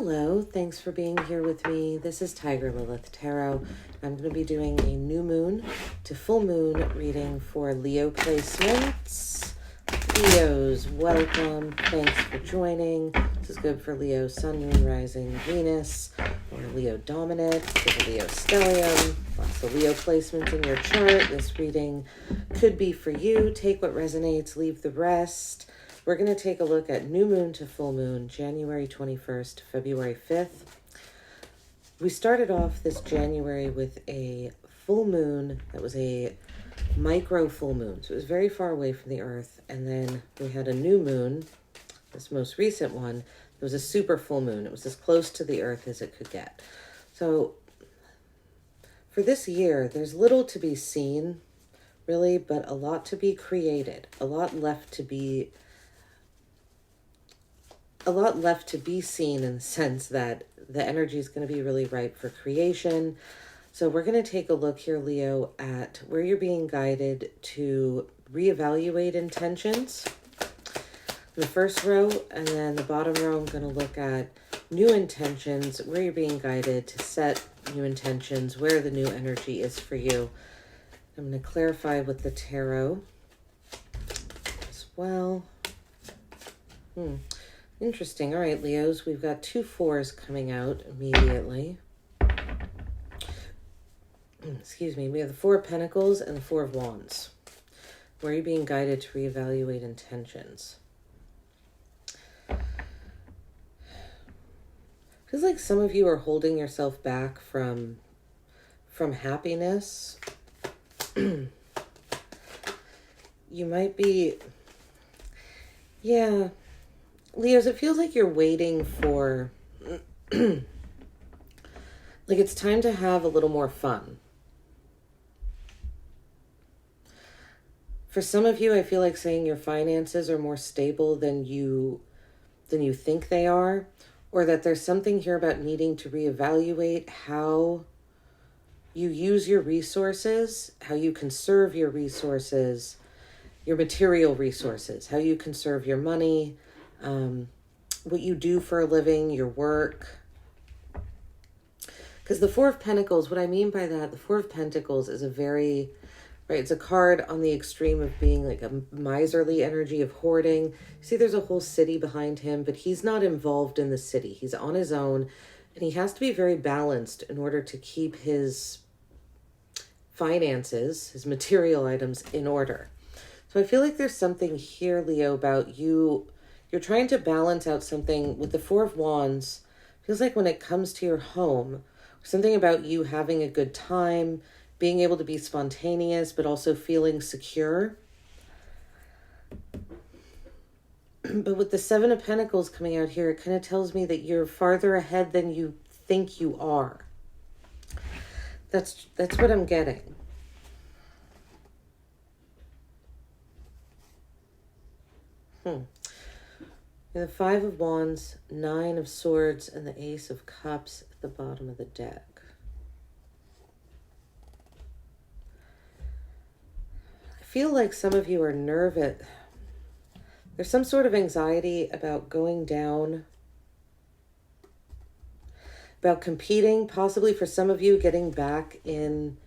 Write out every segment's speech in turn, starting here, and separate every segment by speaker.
Speaker 1: Hello, thanks for being here with me. This is Tiger Lilith Tarot. I'm going to be doing a new moon to full moon reading for Leo placements. Leos, welcome. Thanks for joining. This is good for Leo, Sun, Moon, Rising, Venus, or Leo Dominant, for the Leo Stellium. Lots of Leo placements in your chart. This reading could be for you. Take what resonates, leave the rest. We're going to take a look at new moon to full moon, January 21st to February 5th. We started off this January with a full moon that was a micro full moon. So it was very far away from the earth. And then we had a new moon, this most recent one. It was a super full moon. It was as close to the earth as it could get. So for this year, there's little to be seen, really, but a lot to be created, a lot left to be seen in the sense that the energy is going to be really ripe for creation. So we're going to take a look here, Leo, at where you're being guided to reevaluate intentions. The first row, and then the bottom row, I'm going to look at new intentions, where you're being guided to set new intentions, where the new energy is for you. I'm going to clarify with the tarot as well. Interesting. All right, Leos, we've got 2 4s coming out immediately. Excuse me. We have the 4 of Pentacles and the 4 of Wands. Where are you being guided to reevaluate intentions? Feels like some of you are holding yourself back from happiness. You might be, yeah. Leos, it feels like you're waiting for, like it's time to have a little more fun. For some of you, I feel like saying your finances are more stable than you think they are, or that there's something here about needing to reevaluate how you use your resources, how you conserve your resources, your material resources, how you conserve your money, what you do for a living, your work. Because the 4 of Pentacles, what I mean by that, the 4 of Pentacles is a very, right, it's a card on the extreme of being like a miserly energy of hoarding. See, there's a whole city behind him, but he's not involved in the city. He's on his own, and he has to be very balanced in order to keep his finances, his material items in order. So I feel like there's something here, Leo, about you. You're trying to balance out something with the 4 of Wands. Feels like when it comes to your home, something about you having a good time, being able to be spontaneous, but also feeling secure. But with the 7 of Pentacles coming out here, it kind of tells me that you're farther ahead than you think you are. That's what I'm getting. The 5 of Wands, 9 of Swords, and the Ace of Cups at the bottom of the deck. I feel like some of you are nervous. There's some sort of anxiety about going down, about competing, possibly for some of you getting back in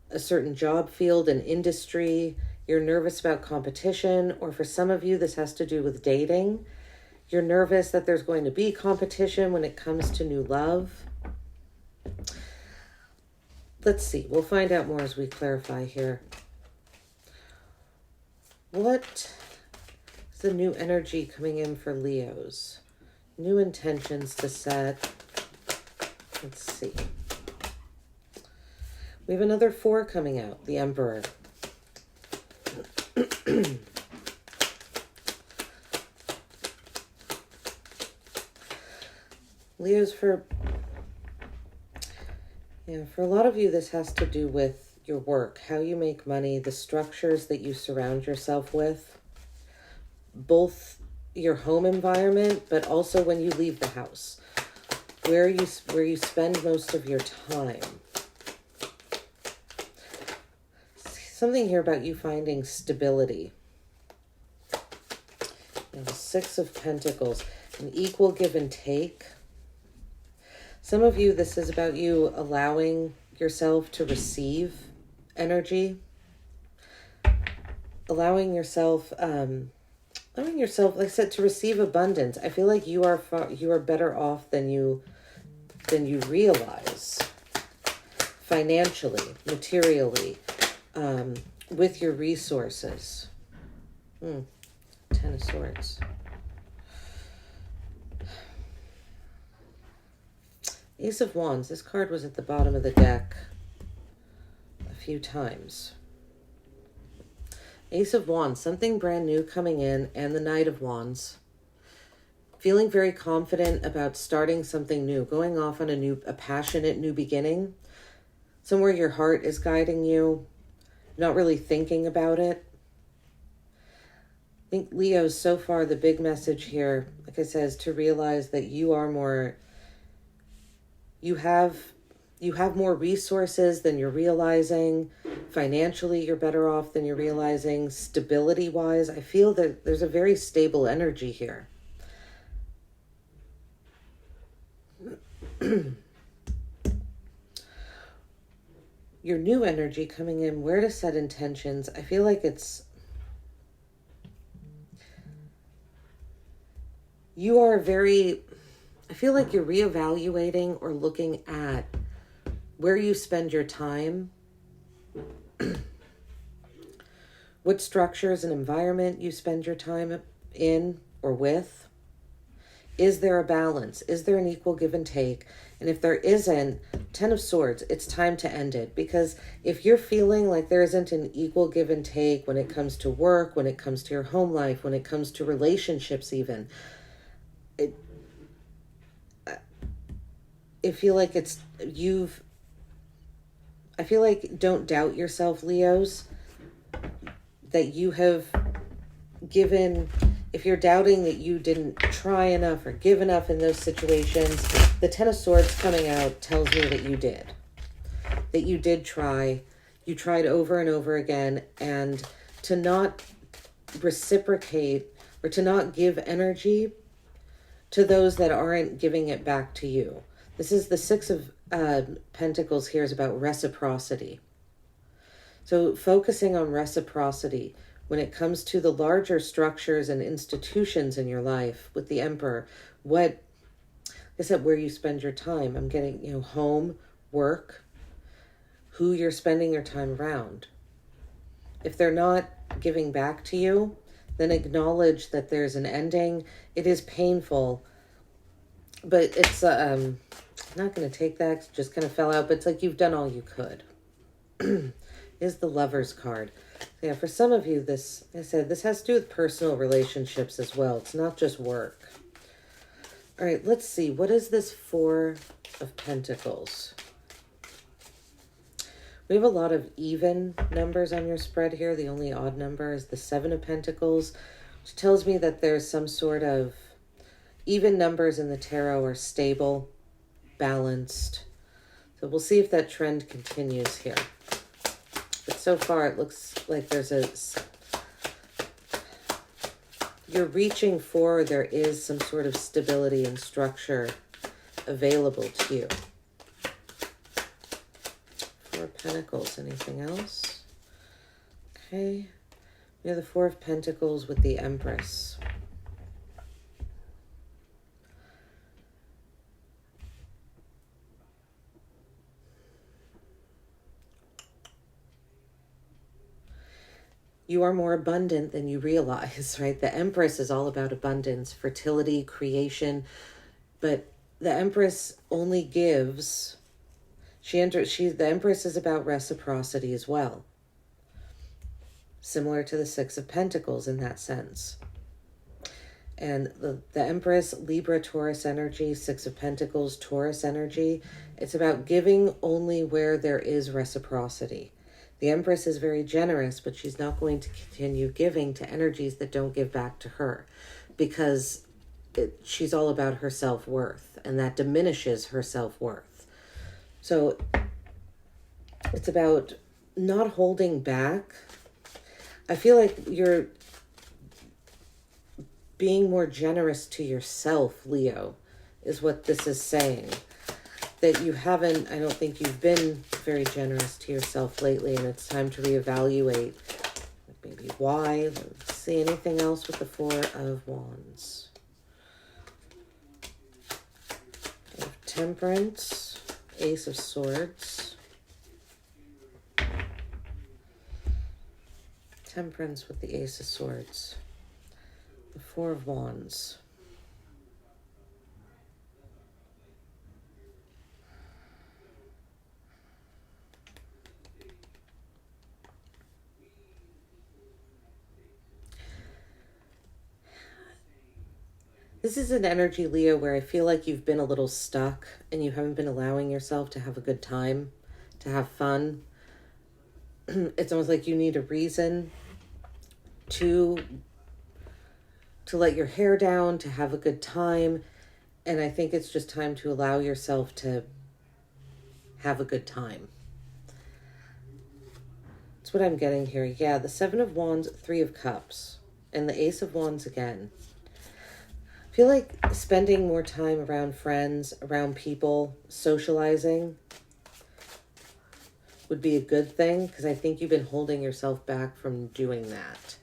Speaker 1: a certain job field and industry. You're nervous about competition, or for some of you, this has to do with dating. You're nervous that there's going to be competition when it comes to new love. Let's see. We'll find out more as we clarify here. What is the new energy coming in for Leos? New intentions to set. Let's see. We have another 4 coming out, the Emperor. Leos, for a lot of you, this has to do with your work, how you make money, the structures that you surround yourself with, both your home environment, but also when you leave the house, where you spend most of your time. Something here about you finding stability. The 6 of Pentacles, an equal give and take. Some of you, this is about you allowing yourself to receive energy, allowing yourself, like I said, to receive abundance. I feel like you are better off than you realize, financially, materially, with your resources. 10 of Swords. Ace of Wands. This card was at the bottom of the deck a few times. Ace of Wands, something brand new coming in, and the Knight of Wands. Feeling very confident about starting something new, going off on a passionate new beginning. Somewhere your heart is guiding you, not really thinking about it. I think Leo's so far the big message here, like I said, is to realize that you are more, you have more resources than you're realizing. Financially, you're better off than you're realizing. Stability-wise, I feel that there's a very stable energy here. Your new energy coming in, where to set intentions. I feel like I feel like you're reevaluating or looking at where you spend your time, what structures and environment you spend your time in or with. Is there a balance? Is there an equal give and take? And if there isn't, 10 of Swords, it's time to end it. Because if you're feeling like there isn't an equal give and take when it comes to work, when it comes to your home life, when it comes to relationships even, I feel like don't doubt yourself, Leos, that you have given, if you're doubting that you didn't try enough or give enough in those situations, the 10 of Swords coming out tells me that you did. That you did try. You tried over and over again, and to not reciprocate or to not give energy to those that aren't giving it back to you. This is the Six of Pentacles here is about reciprocity. So focusing on reciprocity when it comes to the larger structures and institutions in your life with the Emperor, like I said, where you spend your time. I'm getting, home, work, who you're spending your time around. If they're not giving back to you, then acknowledge that there's an ending. It is painful, but it's, I'm not going to take that. It just kind of fell out, but it's like you've done all you could. Is the Lover's card. Yeah, for some of you, this has to do with personal relationships as well. It's not just work. All right, let's see. What is this Four of Pentacles? We have a lot of even numbers on your spread here. The only odd number is the Seven of Pentacles, which tells me that there's some sort of even numbers in the tarot are stable, balanced. So we'll see if that trend continues here. But so far it looks like you're reaching for, there is some sort of stability and structure available to you. Four of Pentacles, anything else? Okay. We have the Four of Pentacles with the Empress. You are more abundant than you realize, right? The Empress is all about abundance, fertility, creation. But the Empress only gives. The Empress is about reciprocity as well. Similar to the Six of Pentacles in that sense. And the Empress, Libra, Taurus energy, Six of Pentacles, Taurus energy. It's about giving only where there is reciprocity. The Empress is very generous, but she's not going to continue giving to energies that don't give back to her, because she's all about her self-worth, and that diminishes her self-worth. So it's about not holding back. I feel like you're being more generous to yourself, Leo, is what this is saying. that you haven't, I don't think you've been very generous to yourself lately, and it's time to reevaluate maybe why. Let's see anything else with the Four of Wands. We have Temperance, Ace of Swords. Temperance with the Ace of Swords. The Four of Wands. This is an energy, Leo, where I feel like you've been a little stuck and you haven't been allowing yourself to have a good time, to have fun. It's almost like you need a reason to let your hair down, to have a good time. And I think it's just time to allow yourself to have a good time. That's what I'm getting here. Yeah, the Seven of Wands, Three of Cups, and the Ace of Wands again. I feel like spending more time around friends, around people, socializing would be a good thing, because I think you've been holding yourself back from doing that.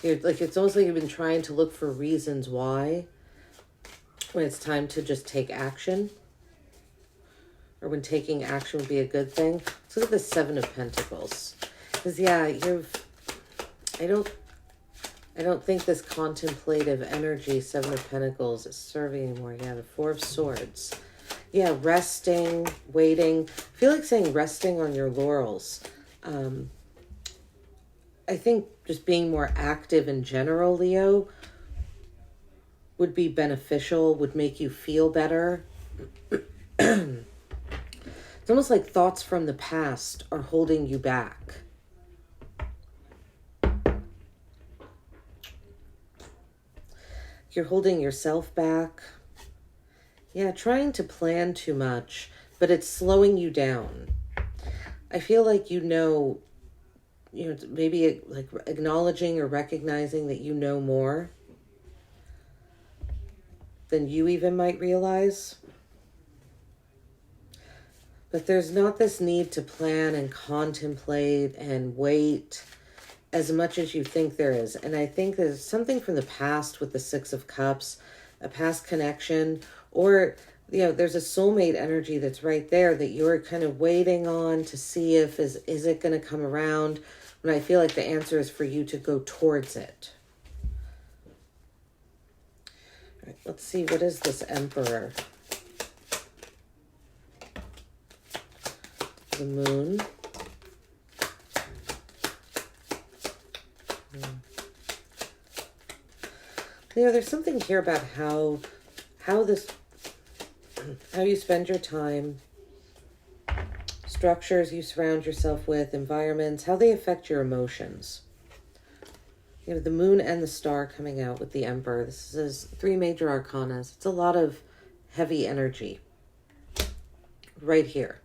Speaker 1: It's almost like you've been trying to look for reasons why, when it's time to just take action, or when taking action would be a good thing. Let's look at the Seven of Pentacles. Because, yeah, I don't think this contemplative energy, Seven of Pentacles, is serving anymore. Yeah, the Four of Swords. Yeah, resting, waiting. I feel like saying resting on your laurels. I think just being more active in general, Leo, would be beneficial, would make you feel better. It's almost like thoughts from the past are holding you back. You're holding yourself back. Yeah, trying to plan too much, but it's slowing you down. I feel like maybe like acknowledging or recognizing that you know more than you even might realize. But there's not this need to plan and contemplate and wait as much as you think there is. And I think there's something from the past with the Six of Cups, a past connection, or, there's a soulmate energy that's right there that you're kind of waiting on to see if, is it going to come around? When I feel like the answer is for you to go towards it. All right, let's see, what is this Emperor? The Moon. There's something here about how you spend your time, structures you surround yourself with, environments, how they affect your emotions. The Moon and the Star coming out with the Emperor. This is 3 major arcanas. It's a lot of heavy energy right here.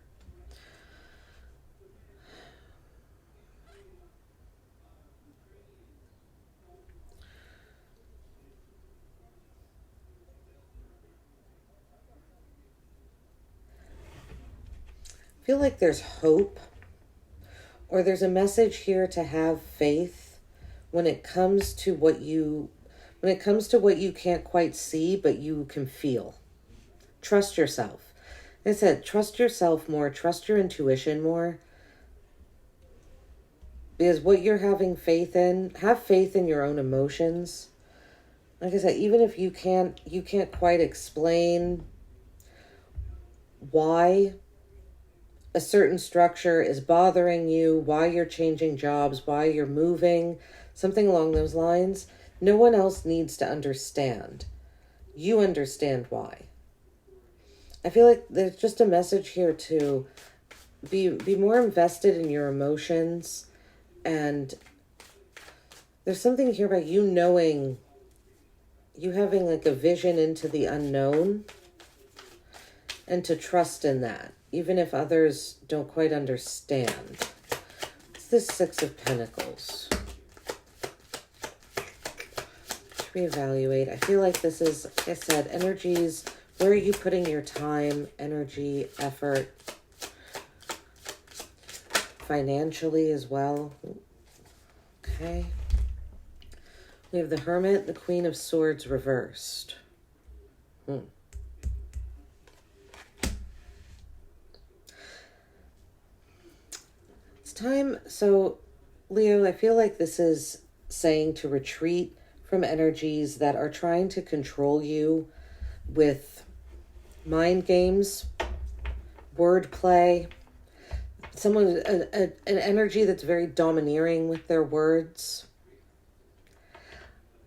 Speaker 1: I feel like there's hope, or there's a message here to have faith when it comes to what you can't quite see, but you can feel. Trust yourself. Like I said, trust yourself more, trust your intuition more. Because what you're having faith in, have faith in your own emotions. Like I said, even if you can't quite explain why a certain structure is bothering you, why you're changing jobs, why you're moving, something along those lines, no one else needs to understand. You understand why. I feel like there's just a message here to be more invested in your emotions, and there's something here about you knowing, you having like a vision into the unknown, and to trust in that, even if others don't quite understand. It's the Six of Pentacles. Reevaluate. I feel like this is, like I said, energies Where are you putting your time, energy, effort? Financially as well. Okay. We have the Hermit, the Queen of Swords reversed. It's time. So, Leo, I feel like this is saying to retreat from energies that are trying to control you with mind games, wordplay, an energy that's very domineering with their words.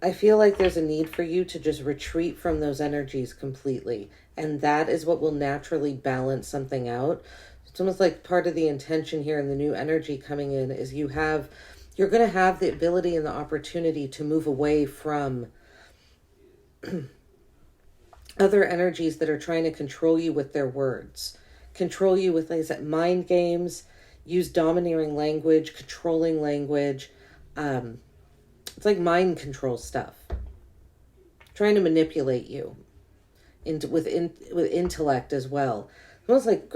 Speaker 1: I feel like there's a need for you to just retreat from those energies completely. And that is what will naturally balance something out. It's almost like part of the intention here in the new energy coming in is you're going to have the ability and the opportunity to move away from other energies that are trying to control you with their words. Control you with, like I said, mind games, use domineering language, controlling language. It's like mind control stuff. Trying to manipulate you with intellect as well. Almost like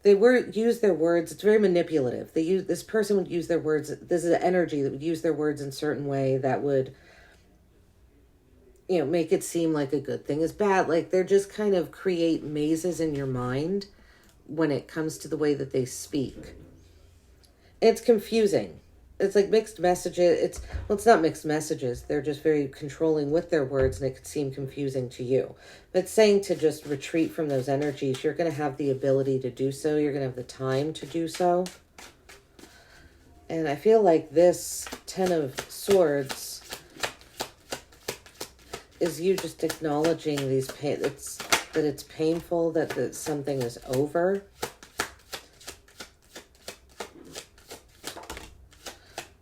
Speaker 1: they use their words. It's very manipulative. This person would use their words. This is an energy that would use their words in a certain way that would, make it seem like a good thing is bad. Like they're just kind of create mazes in your mind when it comes to the way that they speak. It's confusing. It's like mixed messages. It's not mixed messages. They're just very controlling with their words and it could seem confusing to you. But saying to just retreat from those energies, you're going to have the ability to do so. You're going to have the time to do so. And I feel like this 10 of Swords is you just acknowledging these pain. That it's painful, that something is over.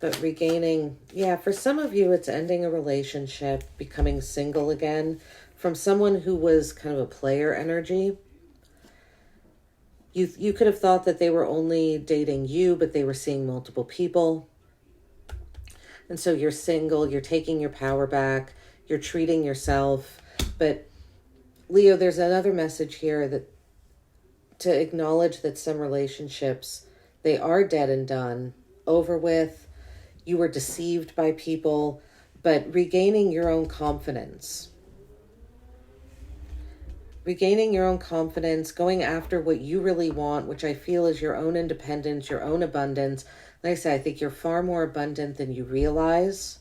Speaker 1: But regaining, for some of you, it's ending a relationship, becoming single again from someone who was kind of a player energy. You could have thought that they were only dating you, but they were seeing multiple people. And so you're single, you're taking your power back, you're treating yourself. But Leo, there's another message here that to acknowledge that some relationships, they are dead and done, over with. You were deceived by people, but regaining your own confidence. Regaining your own confidence, going after what you really want, which I feel is your own independence, your own abundance. Like I said, I think you're far more abundant than you realize.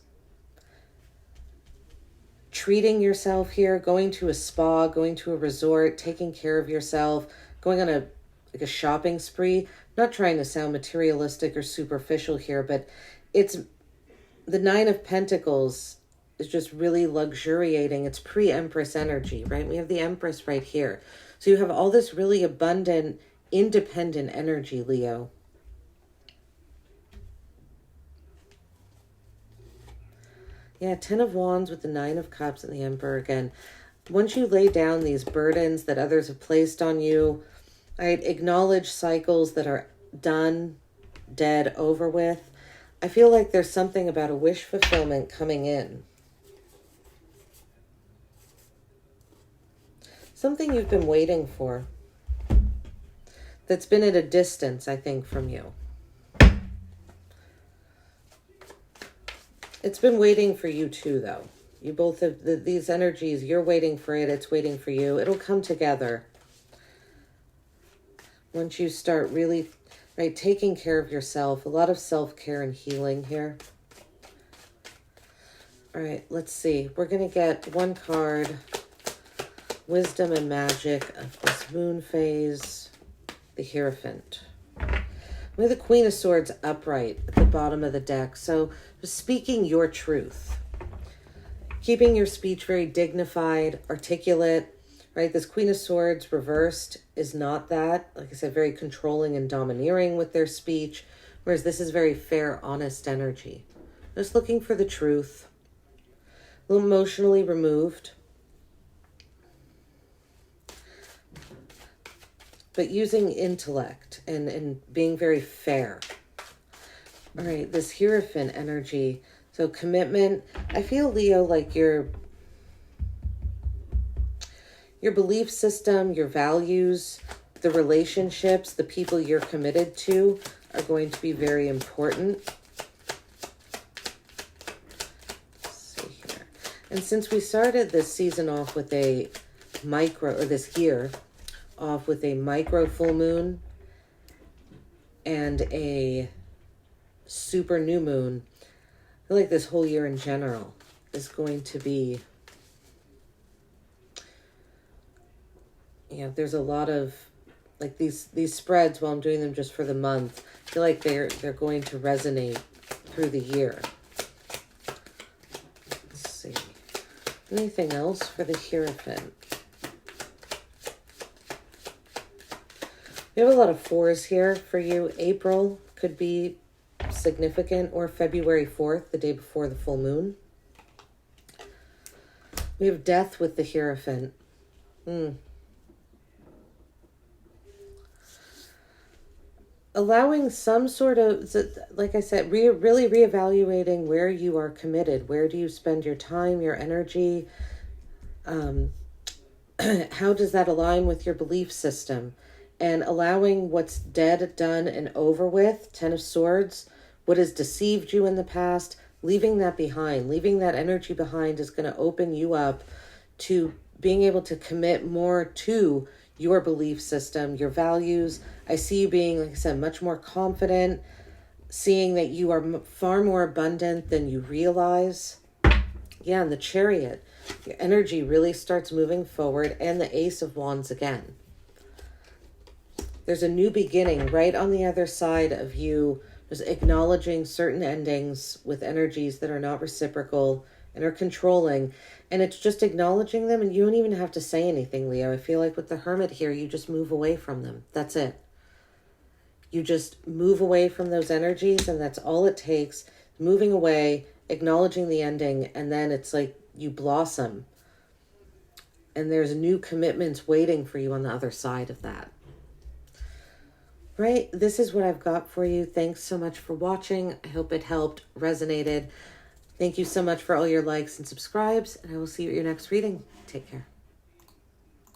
Speaker 1: Treating yourself here, going to a spa, going to a resort, taking care of yourself, going on a shopping spree. I'm not trying to sound materialistic or superficial here, but it's the 9 of Pentacles is just really luxuriating. It's pre-Empress energy, right? We have the Empress right here. So you have all this really abundant, independent energy, Leo. Yeah, 10 of Wands with the 9 of Cups and the Emperor again. Once you lay down these burdens that others have placed on you, I acknowledge cycles that are done, dead, over with. I feel like there's something about a wish fulfillment coming in. Something you've been waiting for. That's been at a distance, I think, from you. It's been waiting for you too, though. You both have these energies. You're waiting for it. It's waiting for you. It'll come together. Once you start really... right, taking care of yourself. A lot of self-care and healing here. All right, let's see. We're going to get one card. Wisdom and magic of this moon phase. The Hierophant. We have the Queen of Swords upright at the bottom of the deck. So speaking your truth. Keeping your speech very dignified, articulate. Right, this Queen of Swords reversed is not that. Like I said, very controlling and domineering with their speech. Whereas this is very fair, honest energy. Just looking for the truth. A little emotionally removed. But using intellect and being very fair. All right, this Hierophant energy. So commitment. I feel, Leo, like you're your belief system, your values, the relationships, the people you're committed to are going to be very important. Let's see here. And since we started this season off with a this year off with a micro full moon and a super new moon, I feel like this whole year in general is going to be, there's a lot of, like these spreads, while I'm doing them just for the month, I feel like they're going to resonate through the year. Let's see. Anything else for the Hierophant? We have a lot of fours here for you. April could be significant, or February 4th, the day before the full moon. We have Death with the Hierophant. Allowing some sort of, like I said, really reevaluating where you are committed. Where do you spend your time, your energy? How does that align with your belief system? And allowing what's dead, done, and over with, 10 of Swords, what has deceived you in the past, leaving that behind, leaving that energy behind is going to open you up to being able to commit more to your belief system, your values. I see you being, like I said, much more confident, seeing that you are far more abundant than you realize. Yeah, and the Chariot, your energy really starts moving forward, and the Ace of Wands again. There's a new beginning right on the other side of you, just acknowledging certain endings with energies that are not reciprocal and are controlling. And it's just acknowledging them, and you don't even have to say anything, Leo. I feel like with the Hermit here, you just move away from them. That's it. You just move away from those energies, and that's all it takes. Moving away, acknowledging the ending, and then it's like you blossom. And there's new commitments waiting for you on the other side of that. Right? This is what I've got for you. Thanks so much for watching. I hope it helped, resonated. Thank you so much for all your likes and subscribes, and I will see you at your next reading. Take care.